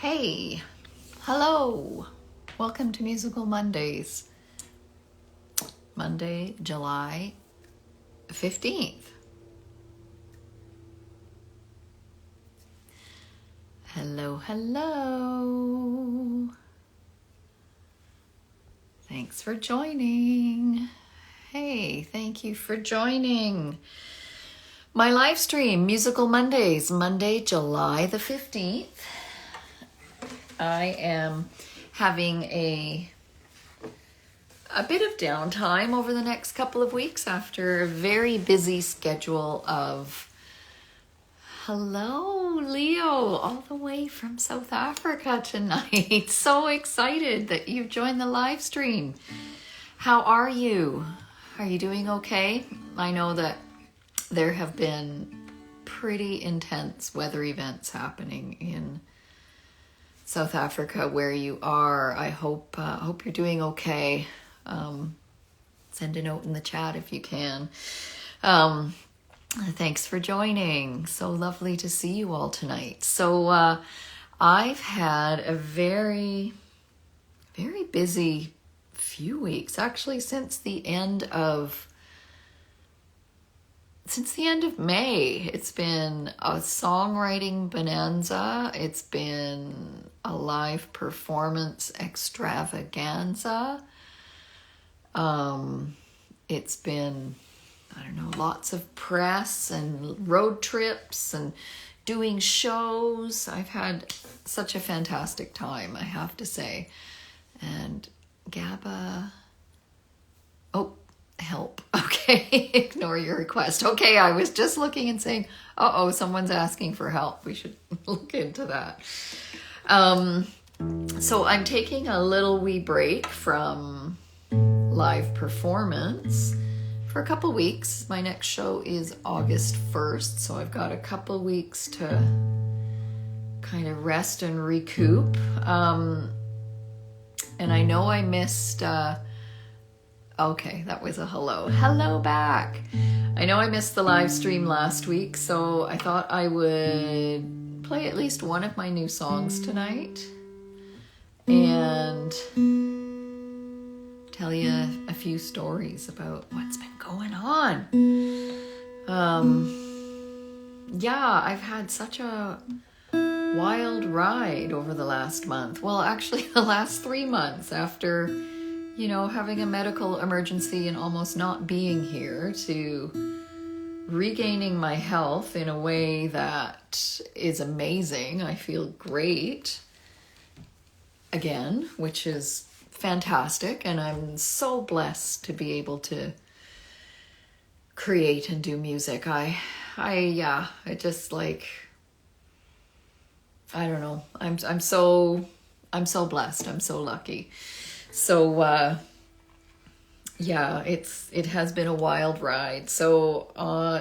Hey, hello, welcome to Musical Mondays, Monday, July 15th. Hello, hello. Thanks for joining. Hey, thank you for joining my live stream, Musical Mondays, Monday, July the 15th. I am having a bit of downtime over the next couple of weeks after a very busy schedule of... Hello, Leo, all the way from South Africa tonight. So excited that you've joined the live stream. How are you? Are you doing okay? I know that there have been pretty intense weather events happening in South Africa where you are. I hope you're doing okay. Send a note in the chat if you can. Thanks for joining. So lovely to see you all tonight. So I've had a very, very busy few weeks, actually since the end of May. It's been a songwriting bonanza. It's been a live performance extravaganza. It's been, I don't know, lots of press and road trips and doing shows. I've had such a fantastic time, I have to say. And GABA, oh, help. Okay, ignore your request. Okay, I was just looking and saying, uh-oh, someone's asking for help. We should look into that. So I'm taking a little wee break from live performance for a couple weeks. My next show is August 1st, so I've got a couple weeks to kind of rest and recoup. And I know I missed... okay, that was a hello. Hello back. I know I missed the live stream last week, so I thought I would play at least one of my new songs tonight and tell you a few stories about what's been going on. Yeah, I've had such a wild ride over the last month. Well, actually the last 3 months after, you know, having a medical emergency and almost not being here, to regaining my health in a way that is amazing. I feel great again, which is fantastic, and I'm so blessed to be able to create and do music. I just like, I don't know. I'm so blessed. I'm so lucky. So yeah, it has been a wild ride. So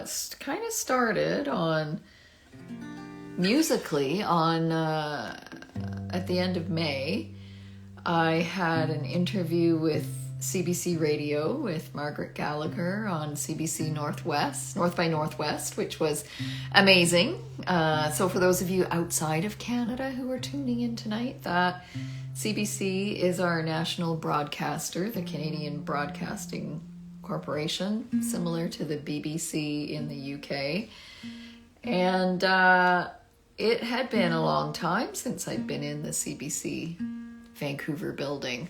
it's kind of started on musically on at the end of May. I had an interview with CBC Radio with Margaret Gallagher on CBC North by Northwest, which was amazing. So for those of you outside of Canada who are tuning in tonight, that CBC is our national broadcaster, the Canadian Broadcasting Corporation, similar to the BBC in the UK. And it had been a long time since I'd been in the CBC Vancouver building.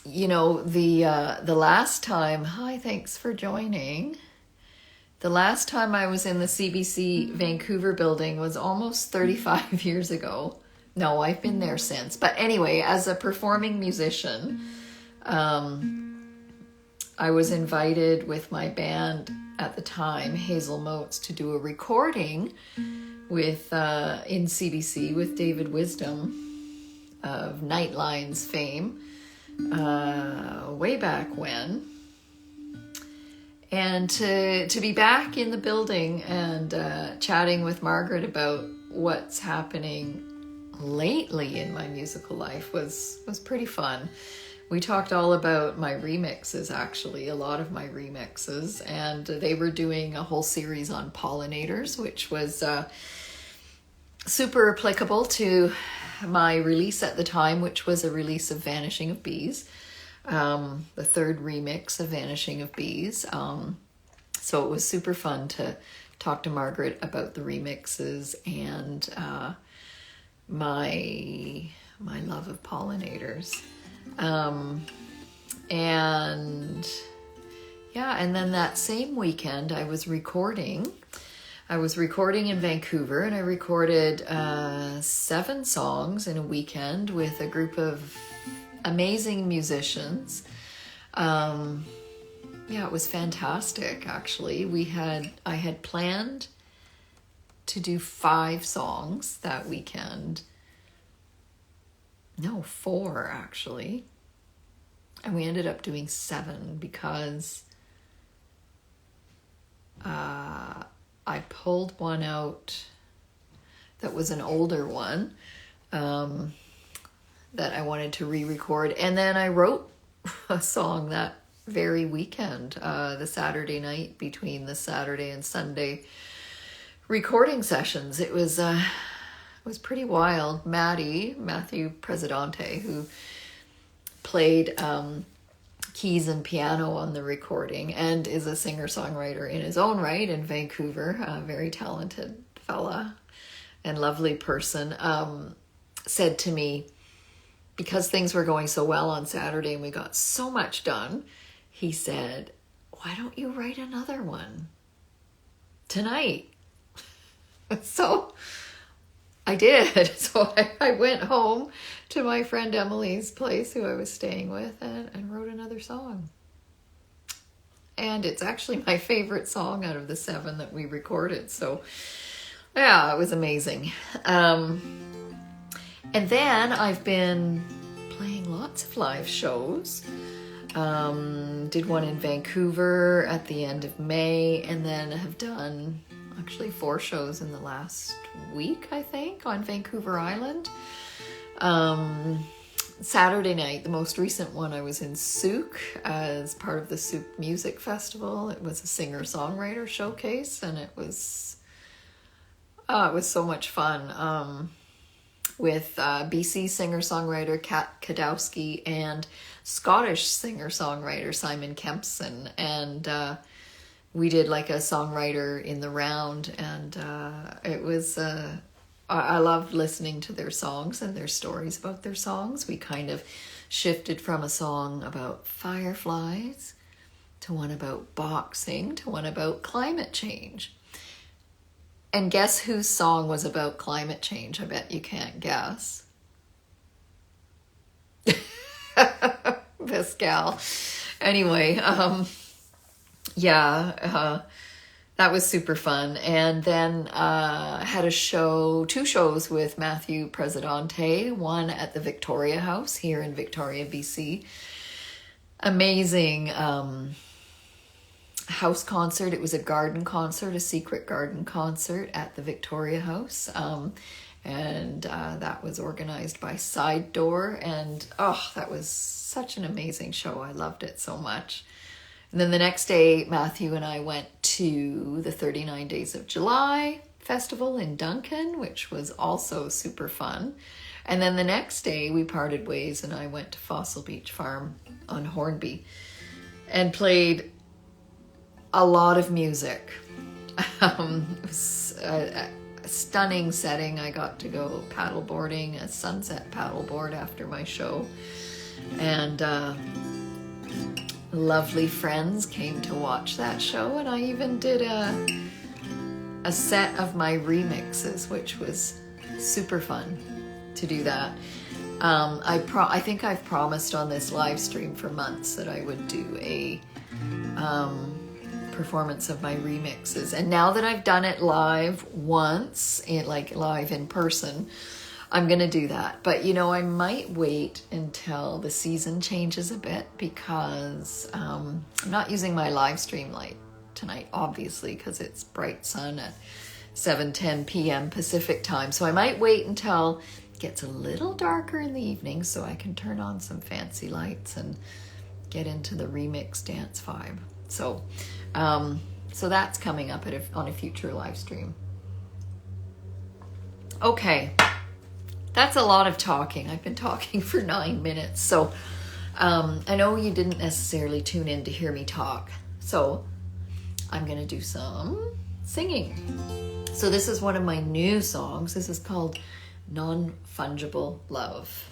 You know, the last time, hi, thanks for joining. The last time I was in the CBC Vancouver building was almost 35 years ago. No, I've been there since. But anyway, as a performing musician, I was invited with my band at the time, Hazel Motes, to do a recording with in CBC with David Wisdom of Nightlines fame way back when. And to be back in the building and chatting with Margaret about what's happening lately in my musical life was pretty fun. We talked all about my remixes, actually, a lot of my remixes, and they were doing a whole series on pollinators, which was super applicable to my release at the time, which was a release of Vanishing of Bees, the third remix of Vanishing of Bees. So it was super fun to talk to Margaret about the remixes and my love of pollinators. And yeah, and then that same weekend I was recording in Vancouver, and I recorded 7 songs in a weekend with a group of amazing musicians. Yeah, it was fantastic, actually. I had planned to do 5 songs that weekend. No, 4, actually. And we ended up doing 7 because I pulled one out that was an older one that I wanted to re-record. And then I wrote a song that very weekend, the Saturday night between the Saturday and Sunday recording sessions. It was pretty wild. Matthew Presidente, who played keys and piano on the recording and is a singer-songwriter in his own right in Vancouver, a very talented fella and lovely person, said to me, because things were going so well on Saturday and we got so much done, he said, why don't you write another one tonight? So I did. So I went home to my friend Emily's place, who I was staying with, and wrote another song. And it's actually my favorite song out of the 7 that we recorded. So yeah, it was amazing. And then I've been playing lots of live shows. Did one in Vancouver at the end of May, and then have done actually 4 shows in the last week, I think, on Vancouver Island. Saturday night, the most recent one, I was in Souk as part of the Souk Music Festival. It was a singer-songwriter showcase, and it was so much fun. With BC singer-songwriter Kat Kadowski and Scottish singer-songwriter Simon Kempson. And we did like a songwriter in the round, and it was... I loved listening to their songs and their stories about their songs. We kind of shifted from a song about fireflies to one about boxing to one about climate change. And guess whose song was about climate change? I bet you can't guess. This gal. Anyway, that was super fun. And then had 2 shows with Matthew Presidente, one at the Victoria House here in Victoria, BC. Amazing house concert. It was a garden concert, a secret garden concert at the Victoria House. And that was organized by Side Door. And that was such an amazing show. I loved it so much. And then the next day, Matthew and I went to the 39 Days of July festival in Duncan, which was also super fun. And then the next day, we parted ways and I went to Fossil Beach Farm on Hornby and played a lot of music. It was a stunning setting. I got to go paddleboarding, a sunset paddleboard after my show. And lovely friends came to watch that show, and I even did a set of my remixes, which was super fun to do that. I think I've promised on this live stream for months that I would do a performance of my remixes, and now that I've done it live once, live in person, I'm gonna do that. But I might wait until the season changes a bit, because I'm not using my live stream light tonight, obviously, because it's bright sun at 7:10 p.m. Pacific time. So I might wait until it gets a little darker in the evening so I can turn on some fancy lights and get into the remix dance vibe. So that's coming up on a future live stream. Okay, that's a lot of talking. I've been talking for 9 minutes, so I know you didn't necessarily tune in to hear me talk, so I'm gonna do some singing. So this is one of my new songs. This is called Non-Fungible Love.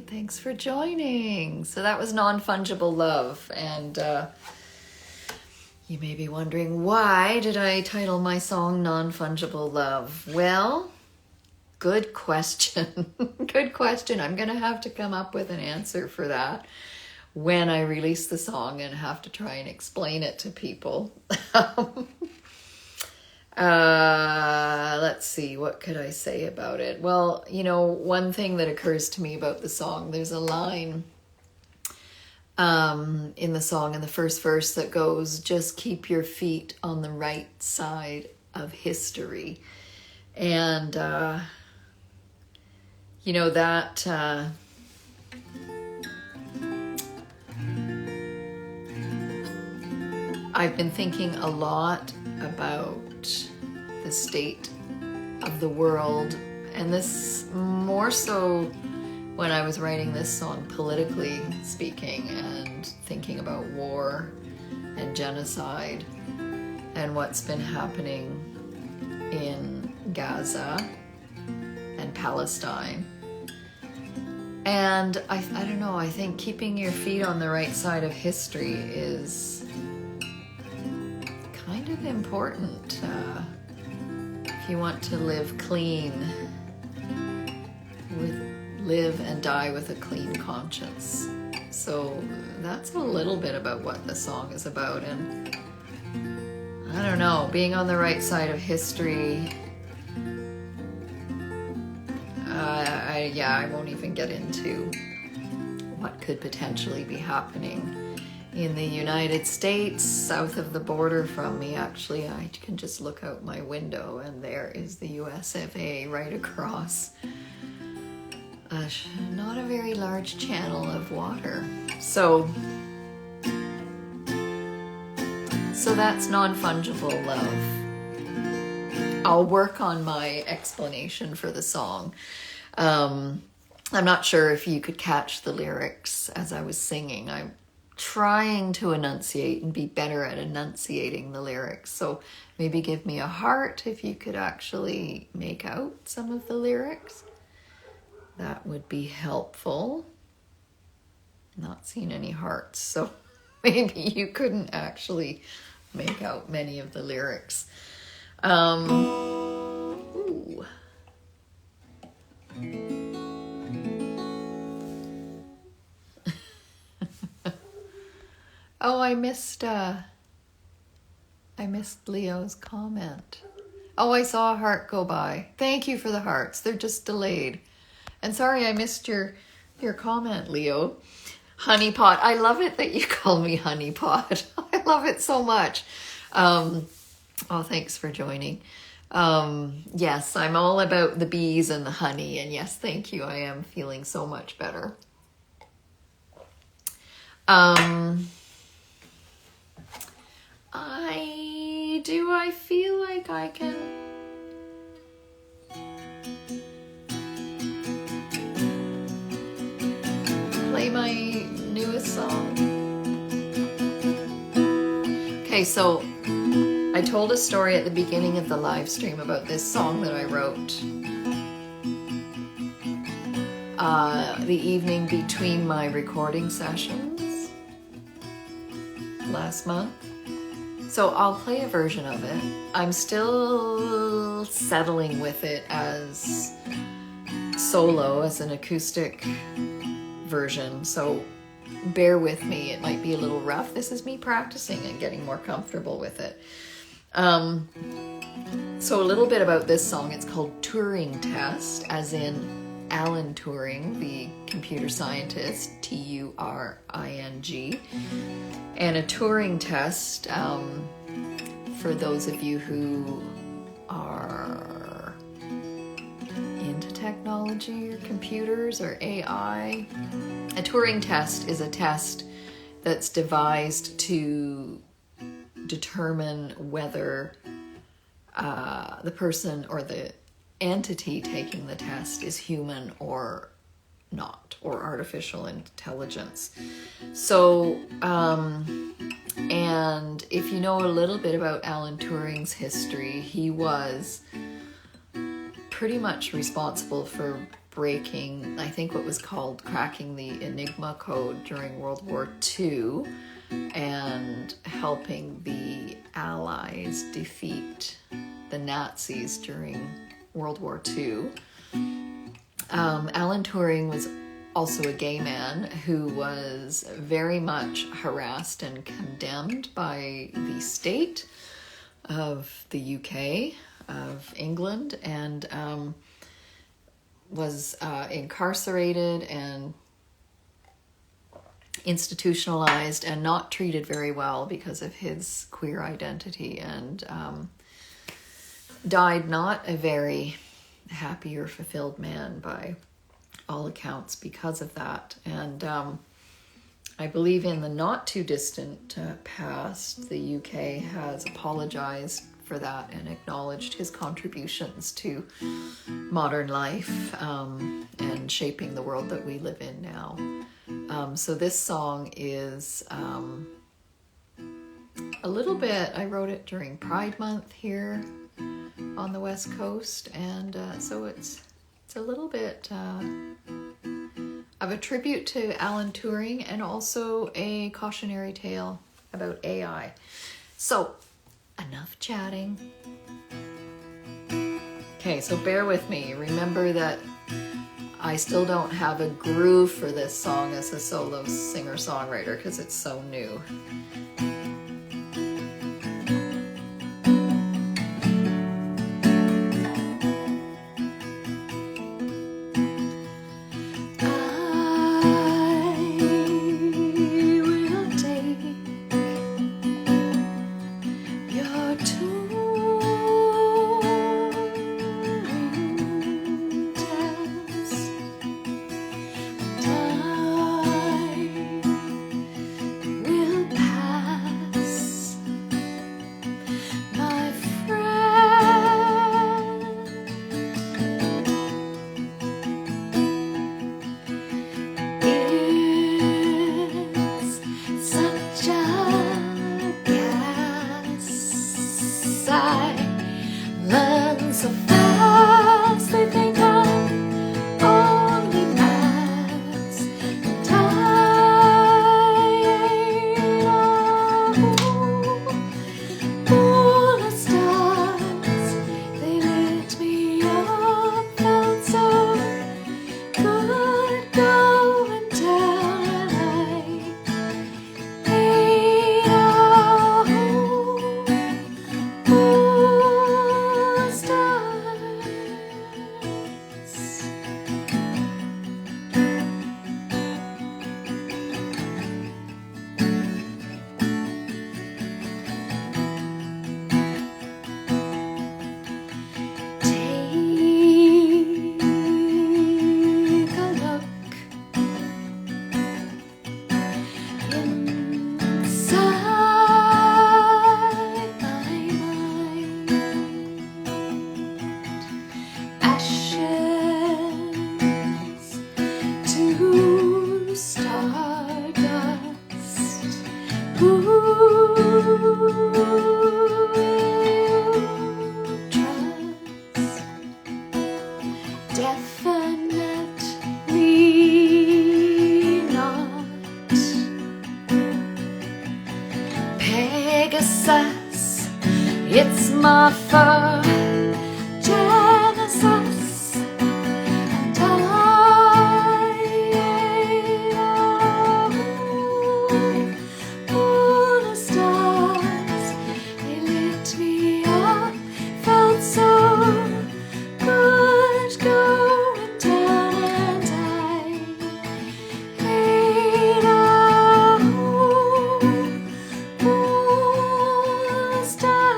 Thanks for joining. So that was Non-Fungible Love, and you may be wondering, why did I title my song Non-Fungible Love? Well, good question. Good question. I'm gonna have to come up with an answer for that when I release the song and have to try and explain it to people. Let's see, what could I say about it? Well, you know, one thing that occurs to me about the song, there's a line in the song, in the first verse, that goes, just keep your feet on the right side of history. And, you know, that... I've been thinking a lot about the state of the world, and this more so when I was writing this song, politically speaking, and thinking about war and genocide and what's been happening in Gaza and Palestine. And I don't know, I think keeping your feet on the right side of history is kind of important if you want to live clean, live and die with a clean conscience. So that's a little bit about what the song is about. And I don't know, being on the right side of history. I won't even get into what could potentially be happening in the United States, south of the border from me. Actually, I can just look out my window and there is the US of A right across. Not a very large channel of water. So that's non-fungible love. I'll work on my explanation for the song. I'm not sure if you could catch the lyrics as I was singing. I'm trying to enunciate and be better at enunciating the lyrics. So maybe give me a heart if you could actually make out some of the lyrics. That would be helpful. Not seeing any hearts, so maybe you couldn't actually make out many of the lyrics. Ooh. Oh, I missed Leo's comment. Oh, I saw a heart go by. Thank you for the hearts. They're just delayed. And sorry I missed your comment, Leo. Honeypot. I love it that you call me Honeypot. I love it so much. Oh, thanks for joining. Yes, I'm all about the bees and the honey. And yes, thank you. I am feeling so much better. I feel like I can play my newest song. Okay, so I told a story at the beginning of the live stream about this song that I wrote the evening between my recording sessions last month. So I'll play a version of it. I'm still settling with it as solo, as an acoustic version. So bear with me. It might be a little rough. This is me practicing and getting more comfortable with it. So a little bit about this song. It's called Turing Test, as in Alan Turing, the computer scientist, Turing. And a Turing test, for those of you who are into technology or computers or AI, a Turing test is a test that's devised to determine whether the person or the entity taking the test is human or not, or artificial intelligence. So, and if you know a little bit about Alan Turing's history, he was pretty much responsible for breaking, I think, what was called cracking the Enigma code during World War II and helping the Allies defeat the Nazis during World War II. Alan Turing was also a gay man who was very much harassed and condemned by the state of the UK, of England, and was incarcerated and institutionalized and not treated very well because of his queer identity, and died not a very happy or fulfilled man by all accounts because of that. And I believe in the not too distant past, the UK has apologized for that and acknowledged his contributions to modern life and shaping the world that we live in now. So this song is a little bit, I wrote it during Pride Month here on the West Coast, and so it's a little bit of a tribute to Alan Turing and also a cautionary tale about AI. So, enough chatting. Okay, so bear with me. Remember that I still don't have a groove for this song as a solo singer-songwriter because it's so new. Pegasus, it's my fur, Genesis, and all the stars, they lit me up, felt so good going down, and I laid out all the stars.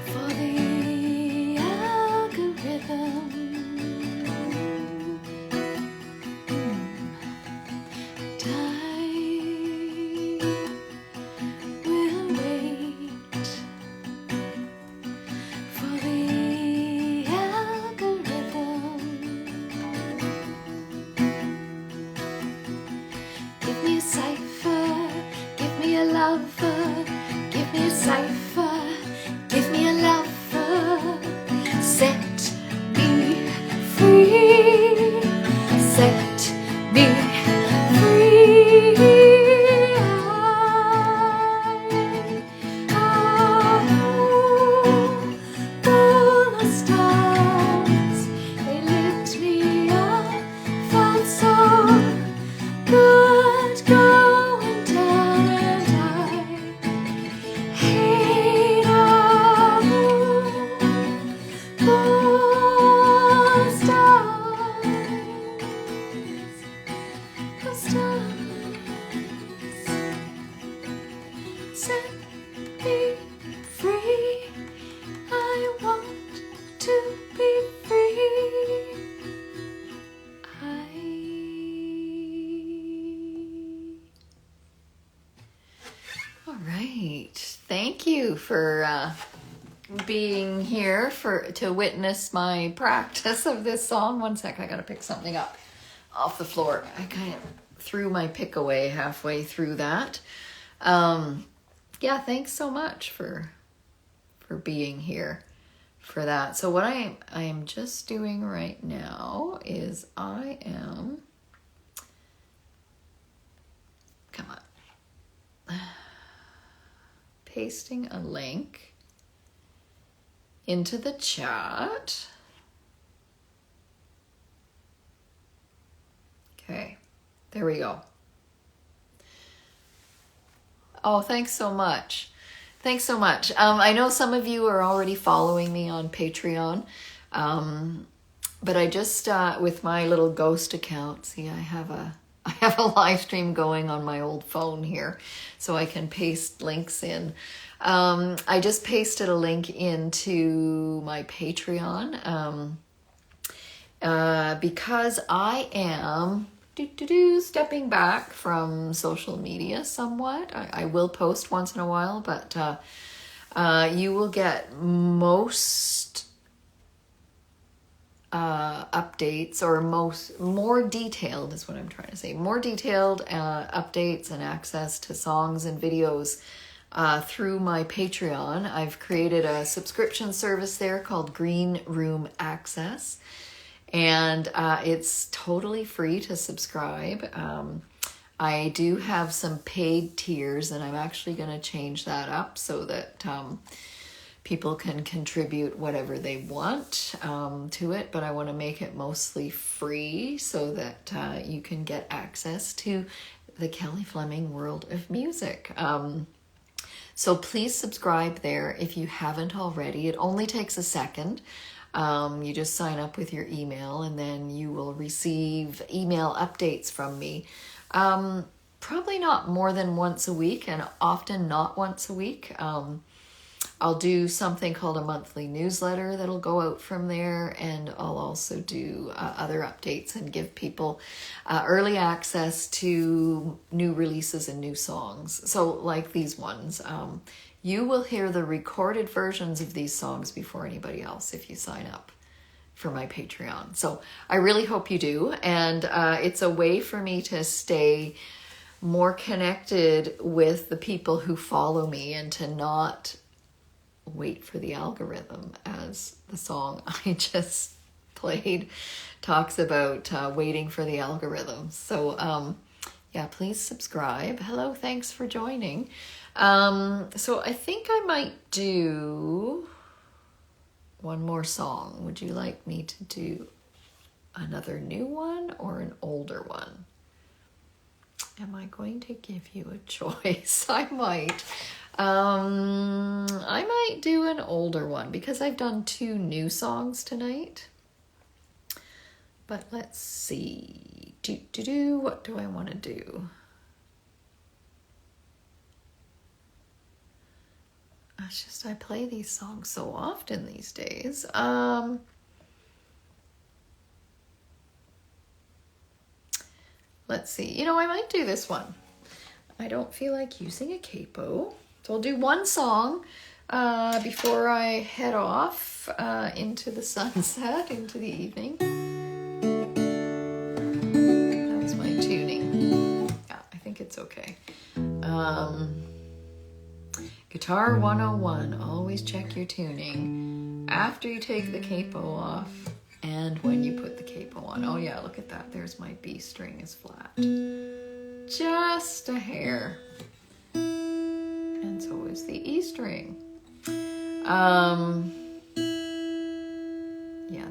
For the algorithm, and I will wait for the algorithm. Give me a cipher, give me a lover, give me a cipher, give me a lover. Set me free, set me free. All the stars, they lit me up, felt so good going down, and I hate all the stars, the stars. Set me free, I want to be free. All right. Thank you for being here to witness my practice of this song. One sec, I gotta pick something up off the floor. I kind of threw my pick away halfway through that. Yeah, thanks so much for being here for that. So what I am just doing right now is I am, come on, pasting a link into the chat. Okay, there we go. Oh, thanks so much. Thanks so much. I know some of you are already following me on Patreon, but I just, with my little ghost account, see, I have a live stream going on my old phone here, so I can paste links in. I just pasted a link into my Patreon because I am stepping back from social media somewhat. I will post once in a while, but you will get most updates, or more detailed is what I'm trying to say. More detailed updates and access to songs and videos through my Patreon. I've created a subscription service there called Green Room Access. And it's totally free to subscribe. I do have some paid tiers, and I'm actually going to change that up so that people can contribute whatever they want to it. But I want to make it mostly free so that you can get access to the Kelly Fleming world of music. So please subscribe there if you haven't already. It only takes a second. You just sign up with your email, and then you will receive email updates from me. Probably not more than once a week, and often not once a week. I'll do something called a monthly newsletter that'll go out from there, and I'll also do other updates and give people early access to new releases and new songs. So like these ones, you will hear the recorded versions of these songs before anybody else if you sign up for my Patreon. So I really hope you do. And it's a way for me to stay more connected with the people who follow me and to not wait for the algorithm, as the song I just played talks about, waiting for the algorithm. So yeah, please subscribe. Hello, thanks for joining. So I think I might do one more song. Would you like me to do another new one or an older one? Am I going to give you a choice? I might do an older one because I've done 2 new songs tonight. But let's see. What do I want to do? It's just I play these songs so often these days. Let's see. I might do this one. I don't feel like using a capo. So I'll do one song before I head off into the sunset, into the evening. That was my tuning. Yeah, I think it's okay. Guitar 101, always check your tuning after you take the capo off and when you put the capo on. Oh yeah, look at that. There's my B string is flat. Just a hair. And so is the E string. Yeah,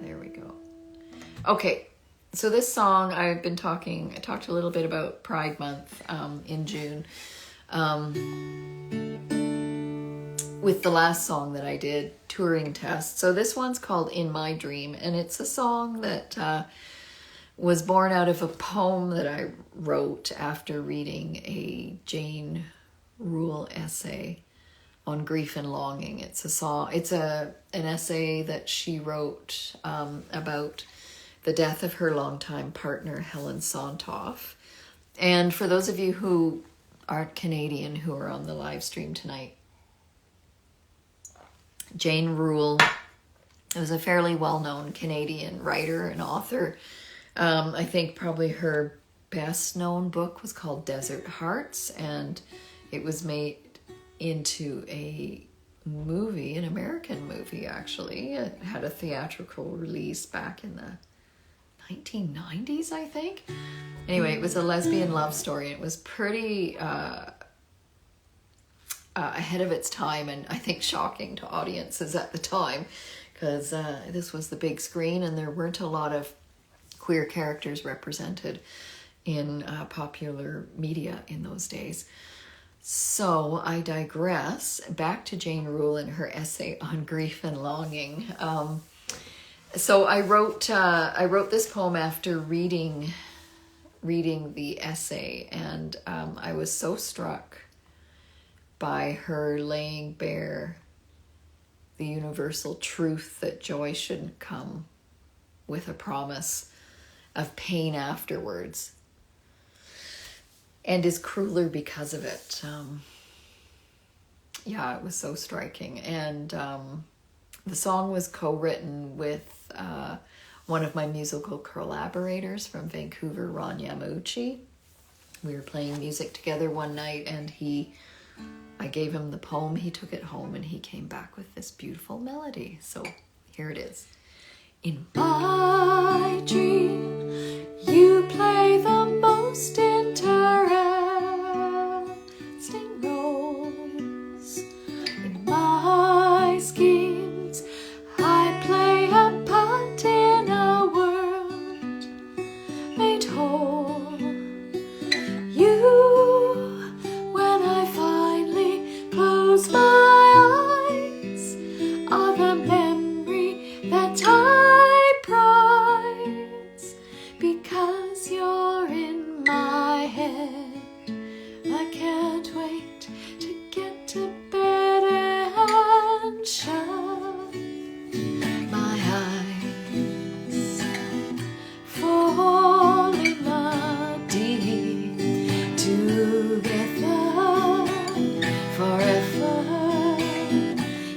there we go. Okay, so this song I talked a little bit about Pride Month in June. With the last song that I did, Touring Test. So this one's called In My Dream, and it's a song that was born out of a poem that I wrote after reading a Jane Rule essay on grief and longing. It's an essay that she wrote about the death of her longtime partner, Helen Sontoff. And for those of you who aren't Canadian who are on the live stream tonight, Jane Rule was a fairly well-known Canadian writer and author. I think probably her best-known book was called Desert Hearts, and It was made into a movie, an American movie actually. It had a theatrical release back in the 1990s, I think. Anyway, it was a lesbian love story. It was pretty ahead of its time, and I think shocking to audiences at the time, because this was the big screen and there weren't a lot of queer characters represented in popular media in those days. So I digress. Back to Jane Rule and her essay on grief and longing. So I wrote this poem after reading the essay, and I was so struck by her laying bare the universal truth that joy shouldn't come with a promise of pain afterwards, and is crueler because of it. Yeah, it was so striking. And the song was co-written with one of my musical collaborators from Vancouver, Ron Yamuchi. We were playing music together one night, and I gave him the poem, he took it home, and he came back with this beautiful melody. So here it is. In my dream, you play the most interesting roles. In my schemes, I play a part in a world made whole. You, when I finally close my eyes, are the memory that I prize, because you're in my head. I can't wait to get to bed and shut my eyes, falling a deep together forever.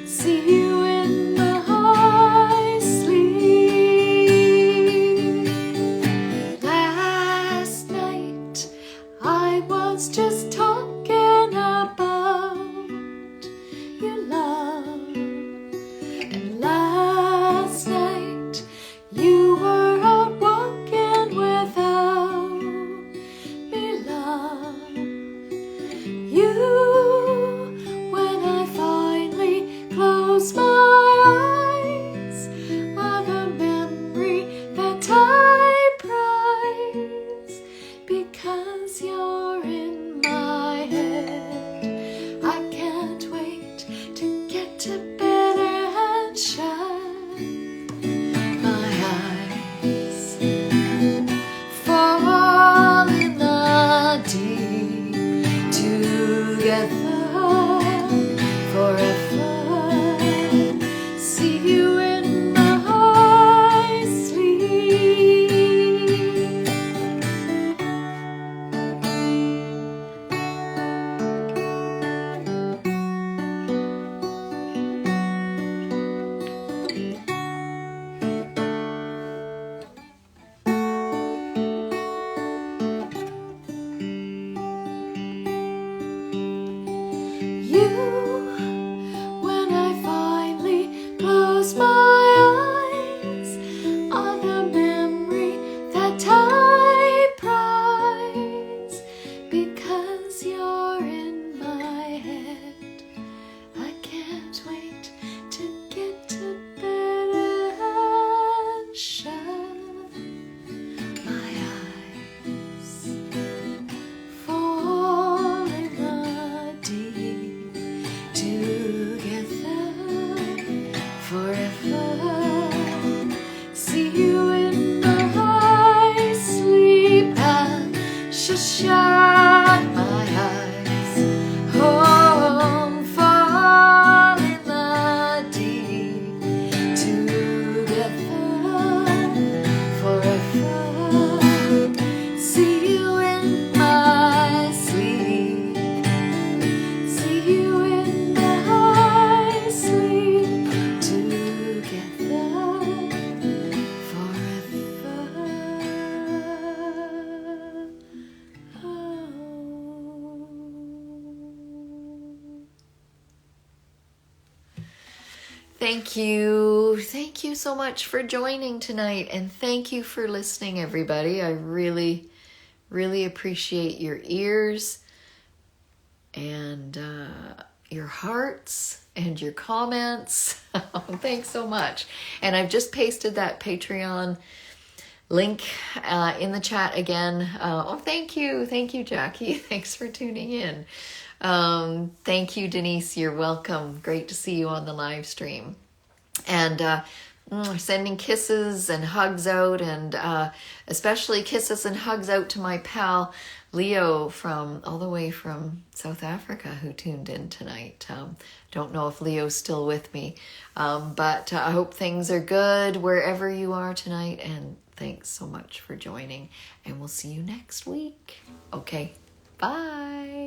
See you in my sleep. Last night I was just talking about your love, and last night you were out walking without me, love. You, when I finally close my eyes, are the memory that I prize, because you're in my head. I can't wait to get to bed and shut my eyes, fall in the deep together forever. See you in my sleep. You, when I finally close my eyes, are the memory that I prize, because you're in my head. I can't wait to get to bed and shut my eyes, falling a deep together forever. See you in my sleep, and shut my eyes. Thank you. Thank you so much for joining tonight. And thank you for listening, everybody. I really, really appreciate your ears and your hearts and your comments. Thanks so much. And I've just pasted that Patreon link in the chat again. Thank you. Thank you, Jackie. Thanks for tuning in. Thank you, Denise. You're welcome. Great to see you on the live stream. And sending kisses and hugs out, and especially kisses and hugs out to my pal Leo from all the way from South Africa, who tuned in tonight. Don't know if Leo's still with me, but I hope things are good wherever you are tonight, and thanks so much for joining, and we'll see you next week. Okay, bye.